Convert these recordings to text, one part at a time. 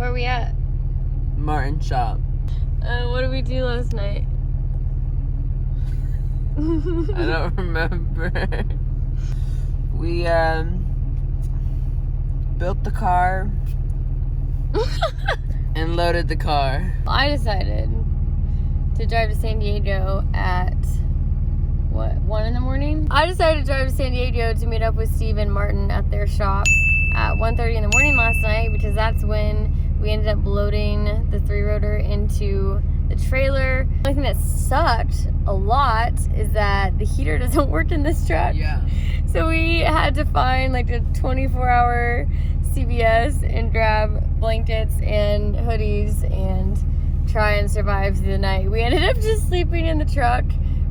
Where are we at? Martin shop. What did we do last night? I don't remember. We built the car and loaded the car. I decided to drive to San Diego at what, 1 in the morning? I decided to drive to San Diego to meet up with Steve and Martin at their shop at 1:30 in the morning last night, because that's when we ended up loading the 3-rotor into the trailer. The only thing that sucked a lot is that the heater doesn't work in this truck. Yeah. So we had to find like a 24-hour CVS and grab blankets and hoodies and try and survive through the night. We ended up just sleeping in the truck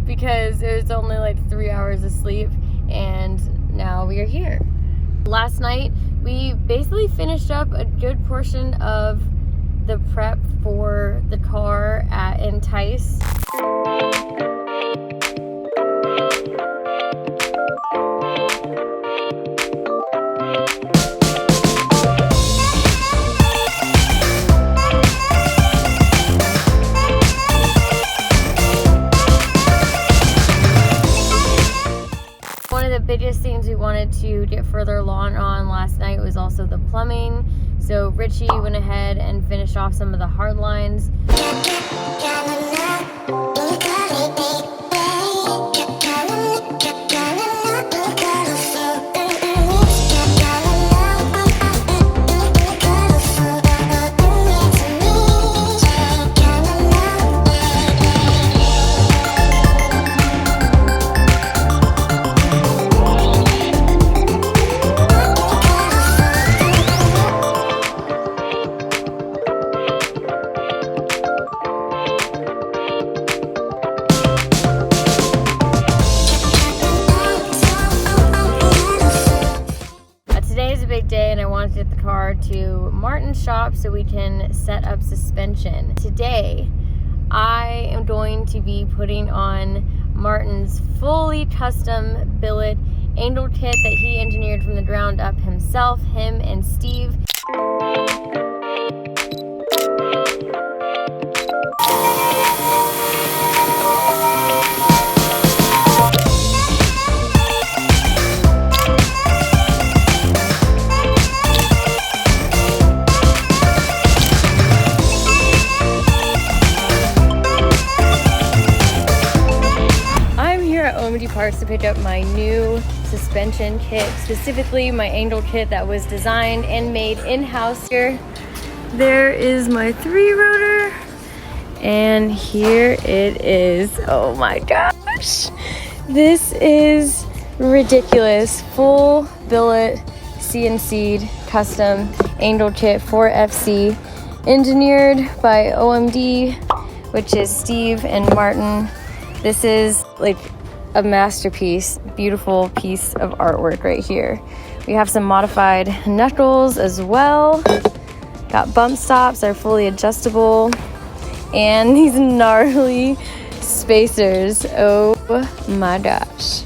because it was only like 3 hours of sleep, and now we are here. Last night, we basically finished up a good portion of the prep for the car at Entice. One of the biggest things we wanted to get further along on last night was also the plumbing. So Richie went ahead and finished off some of the hard lines. Day, and I wanted to get the car to Martin's shop so we can set up suspension. Today, I am going to be putting on Martin's fully custom billet angel kit that he engineered from the ground up himself, him and Steve. Parts to pick up my new suspension kit, specifically my angel kit that was designed and made in-house. Here, there is my 3-rotor, and here it is. Oh my gosh, this is ridiculous. Full billet CNC'd custom angel kit for FC, engineered by OMD, which is Steve and Martin. This is like a masterpiece, beautiful piece of artwork right here. We have some modified knuckles as well. Got bump stops, they're fully adjustable. And these gnarly spacers. Oh my gosh.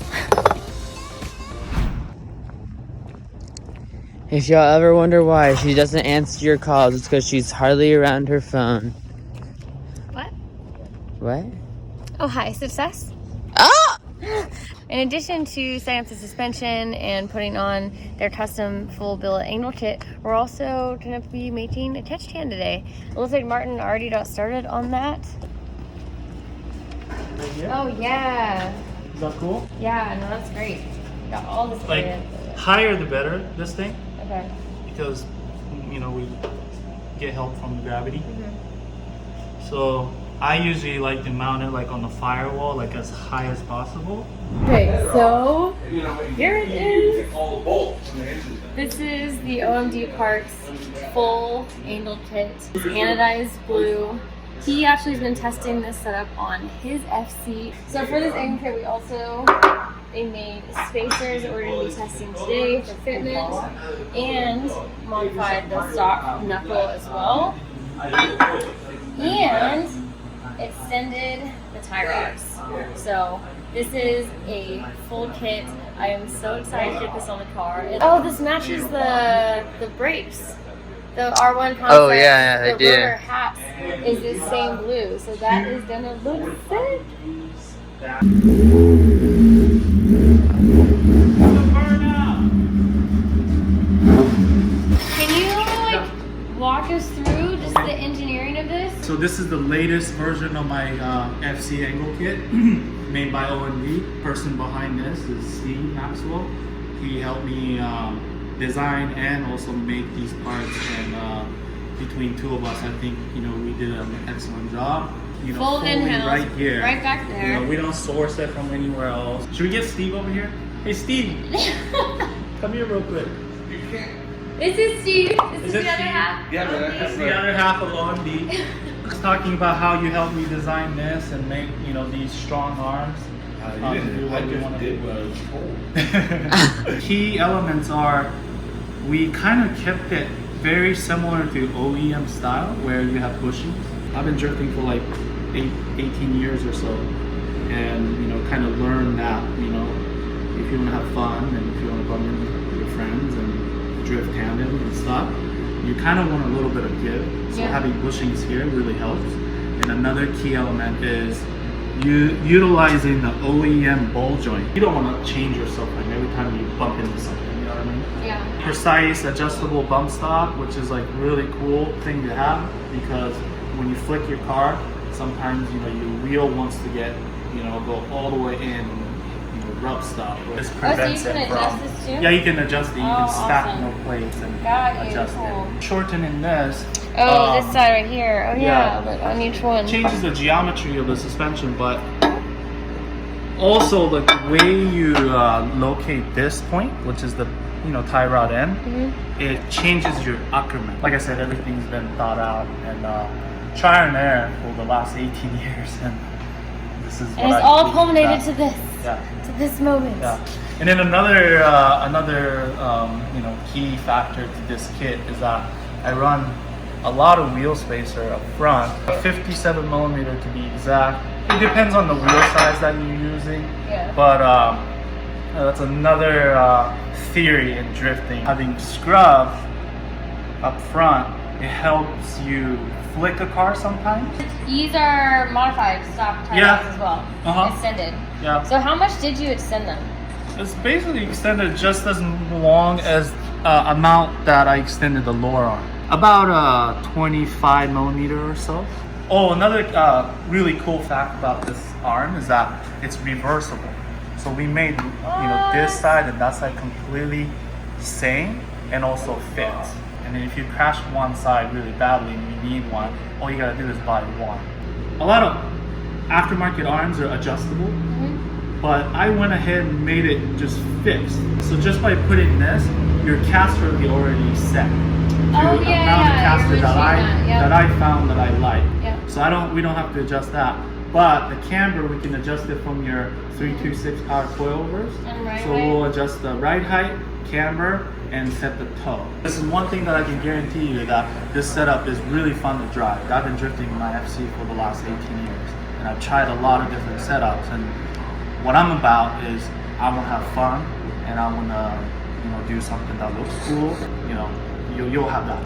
If y'all ever wonder why she doesn't answer your calls, it's because she's hardly around her phone. What? What? Oh, hi, success. Ah! In addition to setting up the suspension and putting on their custom full billet angel kit, we're also going to be making a catch stand today. It looks like Martin already got started on that. Oh yeah. Is that cool? Yeah, no, that's great. Got all this Like, higher the better, this thing. Okay. Because, you know, we get help from the gravity. Mm-hmm. So I usually like to mount it like on the firewall, like as high as possible. Okay, so here it is. This is the OMD Parts full angel kit. It's anodized blue. He actually has been testing this setup on his FC. So for this angel kit, they made spacers that we're going to be testing today for fitment, and modified the stock knuckle as well, and extended the tie rods. So this is a full kit. I am so excited to get this on the car. Oh, this matches the brakes. the R1 concept, Oh, yeah, the I did. rotor hats is this same blue. So that is gonna look sick. Can you like walk us through just the engineering of this? So this is the latest version of my FC angle kit made by ONV. Person behind this is Steve Maxwell. He helped me design and also make these parts, and between two of us, I think we did an excellent job. Full in-house, right here, right back there. We don't source it from anywhere else. Should we get Steve over here? Hey Steve, come here real quick. This is Steve. This is the other Steve? half. Yeah, of That's Steve. the other half of Long D. Just talking about how you helped me design this and make these strong arms. I just did what I was told. Key elements are, we kind of kept it very similar to OEM style, where you have bushings. I've been drifting for like 18 years or so, and kind of learned that if you want to have fun and if you want to bump into your friends and drift tandem and stuff, you kind of want a little bit of give. So having bushings here really helps. And another key element is utilizing the OEM ball joint. You don't want to change your subframe every time you bump into something, you know what I mean? Yeah. Precise adjustable bump stop, which is like really cool thing to have, because when you flick your car, sometimes your wheel wants to get go all the way in, rub stop. This prevents so you can it adjust from. this too? Yeah, you can adjust it. You can stack awesome. more plates and Got you, adjust cool. it. Shortening this. Oh, this side right here. Oh yeah. look on each one. Changes the geometry of the suspension, but also the way you locate this point, which is the tie rod end, it changes your accrement. Like I said, everything's been thought out and trial and error for the last 18 years, and this is. And it's all culminated to this. Yeah. To this moment. Yeah. And then another key factor to this kit is that I run a lot of wheel spacer up front, 57 millimeter to be exact. It depends on the wheel size that you're using, but that's another theory in drifting. Having scrub up front, it helps you flick a car sometimes. These are modified stock tie rods as well. Extended. Yeah. So how much did you extend them? It's basically extended just as long as amount that I extended the lower arm. About 25 millimeter or so. Oh, another really cool fact about this arm is that it's reversible. So we made this side and that side completely same and also fits. And then if you crash one side really badly and you need one, all you gotta do is buy one. A lot of aftermarket arms are adjustable, but I went ahead and made it just fixed. So just by putting this, your caster will be already set. Oh the yeah, amount of caster that I found that I like. So we don't have to adjust that. But the camber, we can adjust it from your 326 power coilovers. So we'll adjust the ride height, camber, and set the toe. This is one thing that I can guarantee you, that this setup is really fun to drive. I've been drifting my FC for the last 18 years, and I've tried a lot of different setups. And what I'm about is I want to have fun, and I want to do something that looks cool. You'll have that.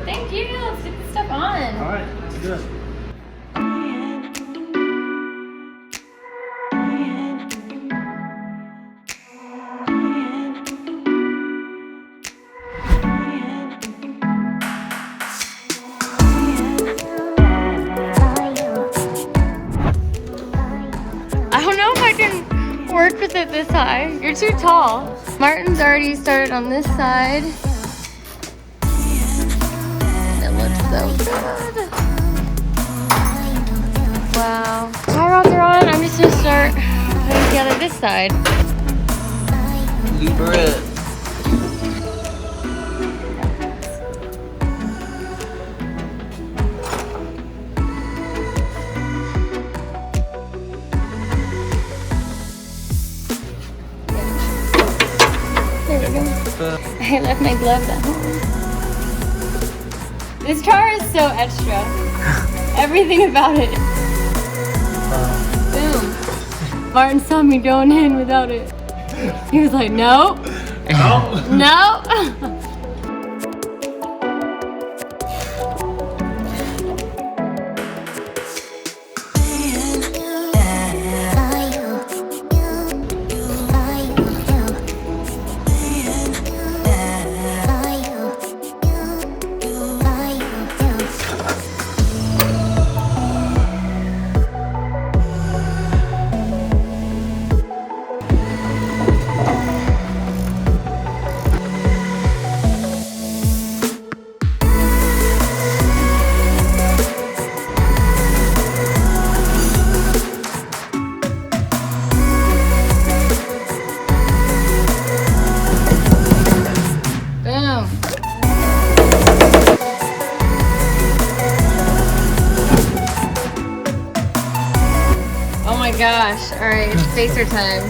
Thank you. Let's get this stuff on. All right, that's good. I don't know if I can work with it this high. You're too tall. Martin's already started on this side. It looks so good. Wow. Tie rods are on. I'm just gonna start putting together this side. Looper it. There we go. I left my gloves at home. This car is so extra. Everything about it. Boom. Martin saw me going in without it. He was like, no. No. gosh. All right, it's spacer time.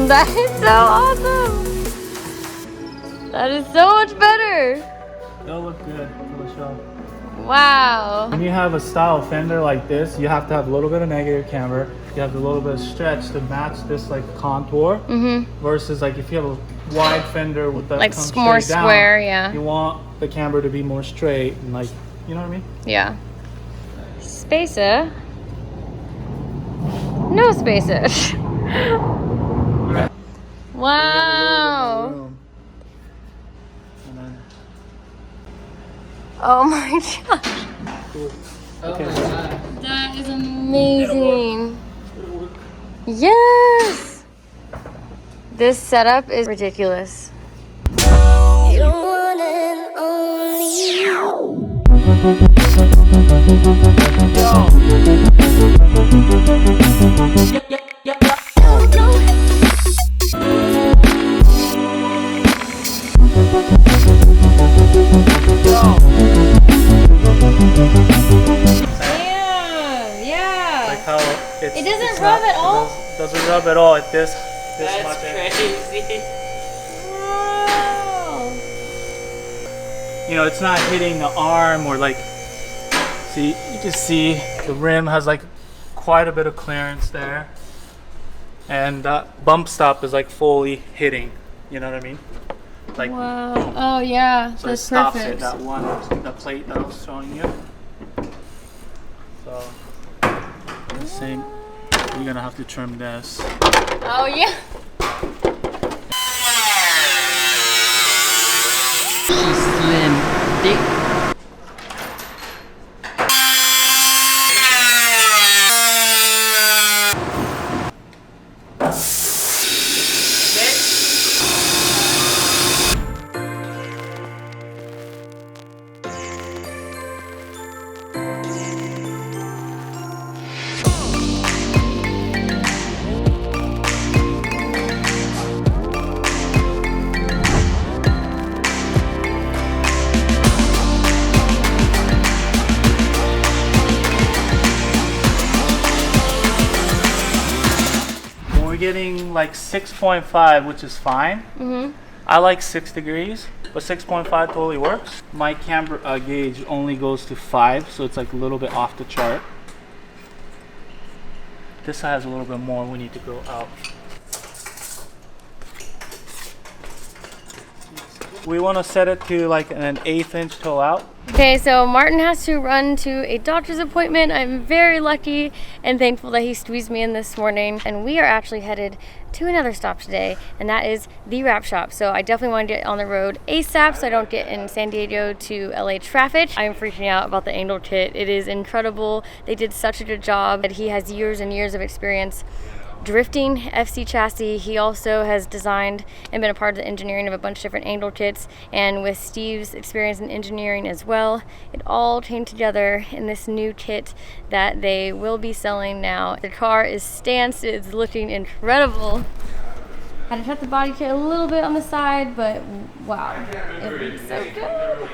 That is so awesome! That is so much better! They'll look good for the show. Wow. When you have a style fender like this, you have to have a little bit of negative camber. You have a little bit of stretch to match this like contour. Versus like if you have a wide fender with that like comes more straight down, square, yeah. You want the camber to be more straight and like, you know what I mean? Yeah. Spacer. No spacer. Wow. Oh my gosh. Okay. That is amazing. Yes. This setup is ridiculous. You're one and only. Yeah. Like how it doesn't rub at all? Doesn't rub at all at this much. That's crazy. Wow. You know, it's not hitting the arm or like, see, you can see the rim has like quite a bit of clearance there. And that bump stop is like fully hitting, you know what I mean? Like, wow. Oh yeah, so that's it stops perfect. at the plate that I was showing you. So, the same, you're gonna have to trim this. Oh yeah. She's slim, thick. Getting like 6.5, which is fine. I like 6 degrees, but 6.5 totally works. My camber gauge only goes to 5, so it's like a little bit off the chart. This has a little bit more. We need to go out. We want to set it to like an 1/8 inch toe out. Okay, so Martin has to run to a doctor's appointment. I'm very lucky and thankful that he squeezed me in this morning. And we are actually headed to another stop today, and that is the wrap shop. So I definitely want to get on the road ASAP so I don't get in San Diego to LA traffic. I'm freaking out about the angled kit. It is incredible. They did such a good job. He has years and years of experience drifting FC chassis. He also has designed and been a part of the engineering of a bunch of different angle kits, and with Steve's experience in engineering as well, it all came together in this new kit that they will be selling now. The car is stanced, it's looking incredible. Had to cut the body kit a little bit on the side, but wow, it looks so good.